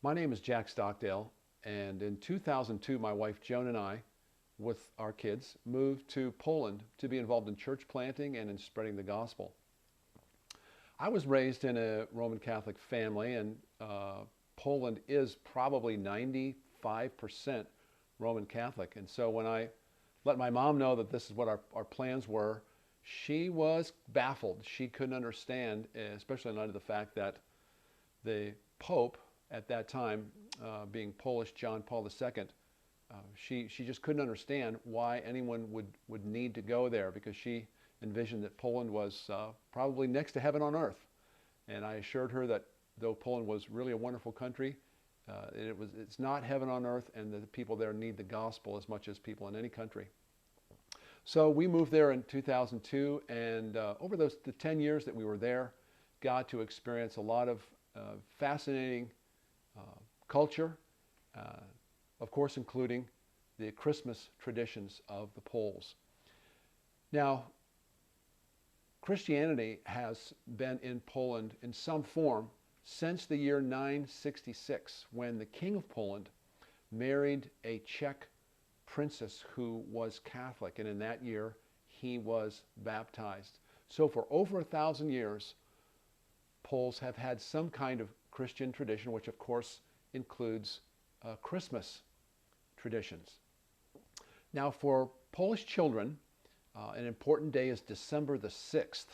My name is Jack Stockdale, and in 2002, my wife Joan and I, with our kids, moved to Poland to be involved in church planting and in spreading the gospel. I was raised in a Roman Catholic family, and Poland is probably 95% Roman Catholic. And so when I let my mom know that this is what our plans were, she was baffled. She couldn't understand, especially in light of the fact that the Pope at that time, being Polish, John Paul II, she just couldn't understand why anyone would need to go there, because she envisioned that Poland was probably next to heaven on earth. And I assured her that though Poland was really a wonderful country, it's not heaven on earth, and the people there need the gospel as much as people in any country. So we moved there in 2002, and over the 10 years that we were there, got to experience a lot of fascinating culture, of course including the Christmas traditions of the Poles. Now, Christianity has been in Poland in some form since the year 966, when the King of Poland married a Czech princess who was Catholic, and in that year he was baptized. So for over 1,000 years, Poles have had some kind of Christian tradition, which of course includes Christmas traditions. Now, for Polish children, an important day is December the 6th.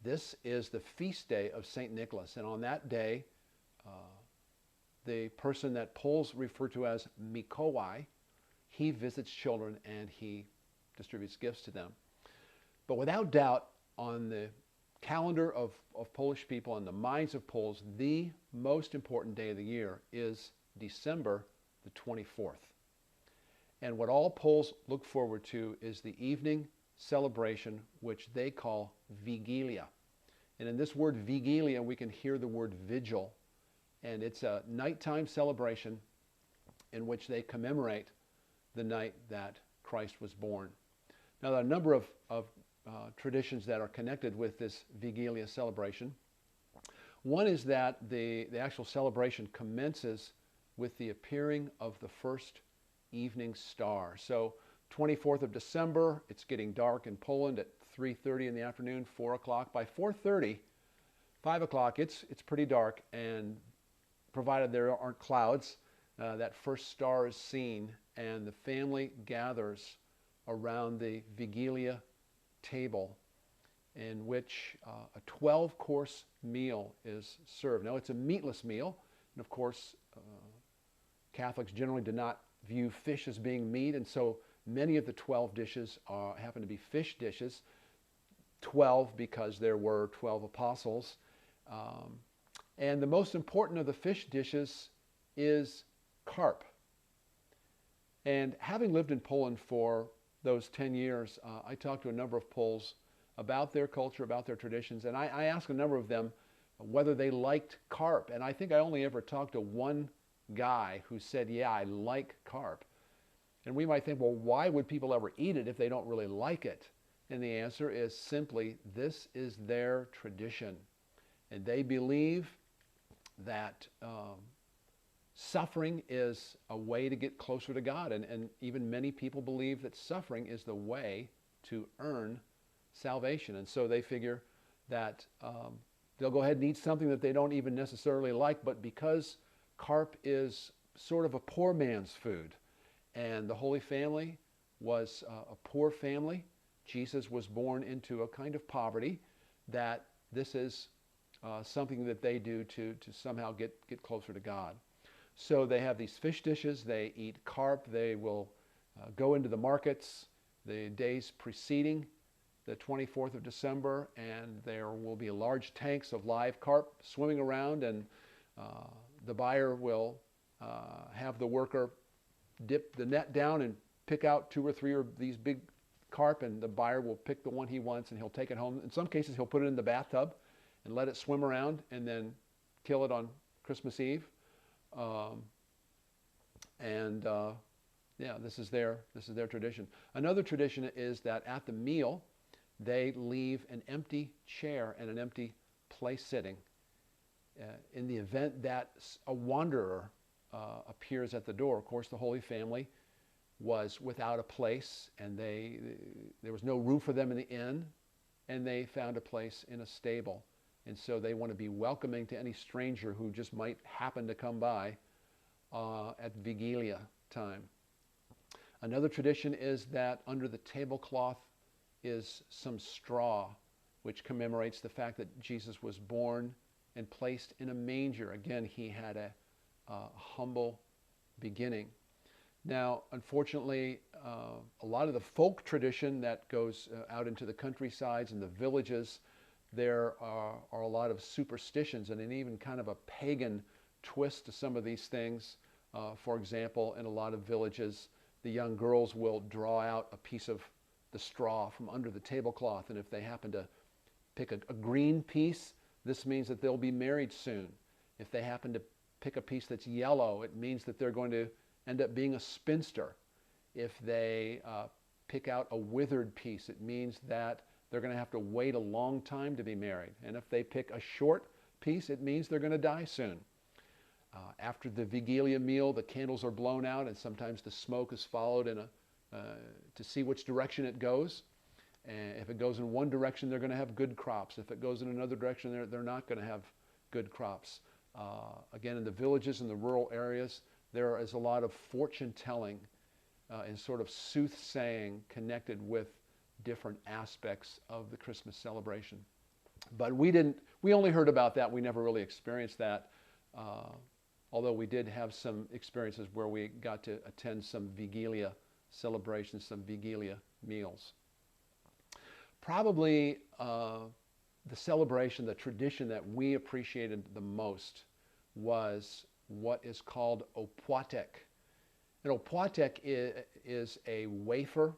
This is the feast day of St. Nicholas, and on that day, the person that Poles refer to as Mikołaj, he visits children and he distributes gifts to them. But without doubt, on the calendar of Polish people and the minds of Poles, the most important day of the year is December the 24th. And what all Poles look forward to is the evening celebration, which they call Vigilia. And in this word Vigilia, we can hear the word vigil. And it's a nighttime celebration in which they commemorate the night that Christ was born. Now, there are a number of traditions that are connected with this Vigilia celebration. One is that the actual celebration commences with the appearing of the first evening star. So 24th of December, it's getting dark in Poland at 3:30 in the afternoon, 4 o'clock. By 4:30, 5 o'clock, it's pretty dark, and provided there aren't clouds, that first star is seen, and the family gathers around the Vigilia table, in which a 12-course meal is served. Now, it's a meatless meal, and of course, Catholics generally do not view fish as being meat, and so many of the 12 dishes happen to be fish dishes. 12 because there were 12 apostles. And the most important of the fish dishes is carp. And having lived in Poland for those 10 years, I talked to a number of Poles about their culture, about their traditions, and I asked a number of them whether they liked carp. And I think I only ever talked to one guy who said, yeah, I like carp. And we might think, well, why would people ever eat it if they don't really like it? And the answer is simply, this is their tradition. And they believe that suffering is a way to get closer to God. And even many people believe that suffering is the way to earn salvation. And so they figure that they'll go ahead and eat something that they don't even necessarily like, but because carp is sort of a poor man's food, and the Holy Family was a poor family, Jesus was born into a kind of poverty, that this is something that they do to somehow get closer to God. So they have these fish dishes, they eat carp, they will go into the markets the days preceding the 24th of December, and there will be large tanks of live carp swimming around, and the buyer will have the worker dip the net down and pick out 2 or 3 of these big carp, and the buyer will pick the one he wants and he'll take it home. In some cases, he'll put it in the bathtub and let it swim around and then kill it on Christmas Eve. Yeah, this is their tradition. Another tradition is that at the meal, they leave an empty chair and an empty place sitting In the event that a wanderer appears at the door, of course, the Holy Family was without a place, and there was no room for them in the inn, and they found a place in a stable. And so they want to be welcoming to any stranger who just might happen to come by at Vigilia time. Another tradition is that under the tablecloth is some straw, which commemorates the fact that Jesus was born and placed in a manger. Again, he had a humble beginning. Now, unfortunately, a lot of the folk tradition that goes out into the countrysides and the villages, there are a lot of superstitions and an even kind of a pagan twist to some of these things. For example, in a lot of villages, the young girls will draw out a piece of the straw from under the tablecloth, and if they happen to pick a green piece, this means that they'll be married soon. If they happen to pick a piece that's yellow, it means that they're going to end up being a spinster. If they pick out a withered piece, it means that they're going to have to wait a long time to be married. And if they pick a short piece, it means they're going to die soon. After the Vigilia meal, the candles are blown out, and sometimes the smoke is followed to see which direction it goes. And if it goes in one direction, they're going to have good crops. If it goes in another direction, they're not going to have good crops. Again, in the villages and the rural areas, there is a lot of fortune telling and sort of soothsaying connected with different aspects of the Christmas celebration. But we only heard about that. We never really experienced that. Although we did have some experiences where we got to attend some Vigilia celebrations, some Vigilia meals. Probably the celebration, the tradition that we appreciated the most was what is called opłatek. An opłatek is a wafer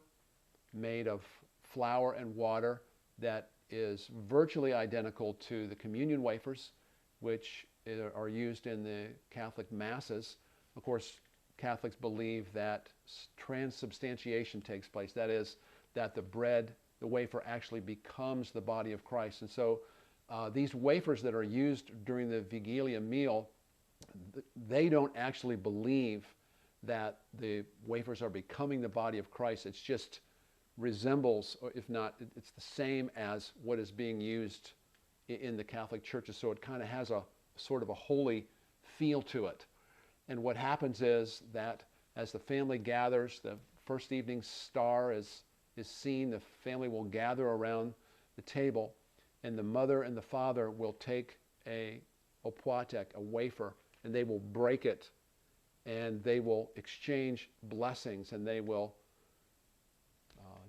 made of flour and water that is virtually identical to the communion wafers, which are used in the Catholic masses. Of course, Catholics believe that transubstantiation takes place. That is, that the bread, the wafer actually becomes the body of Christ. And so these wafers that are used during the Vigilia meal, they don't actually believe that the wafers are becoming the body of Christ. It's just resembles, or if not, it's the same as what is being used in the Catholic churches. So it kind of has a sort of a holy feel to it. And what happens is that as the family gathers, the first evening star is seen, the family will gather around the table, and the mother and the father will take a opłatek, a wafer, and they will break it, and they will exchange blessings, and they will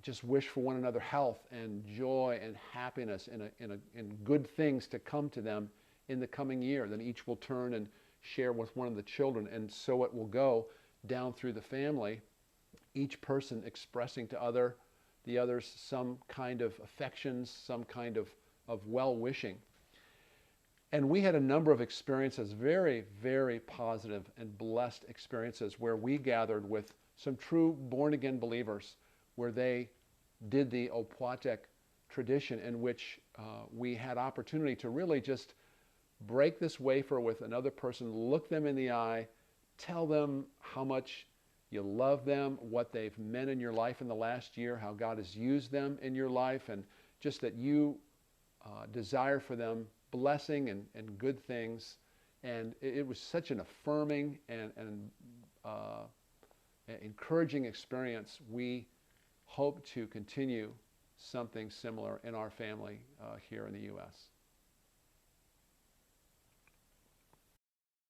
just wish for one another health and joy and happiness and good things to come to them in the coming year. Then each will turn and share with one of the children, and so it will go down through the family, each person expressing to the others some kind of affections, some kind of well-wishing. And we had a number of experiences, very, very positive and blessed experiences, where we gathered with some true born-again believers, where they did the opłatek tradition, in which we had opportunity to really just break this wafer with another person, look them in the eye, tell them how much you love them, what they've meant in your life in the last year, how God has used them in your life, and just that you desire for them blessing and good things. And it was such an affirming and encouraging experience. We hope to continue something similar in our family here in the U.S.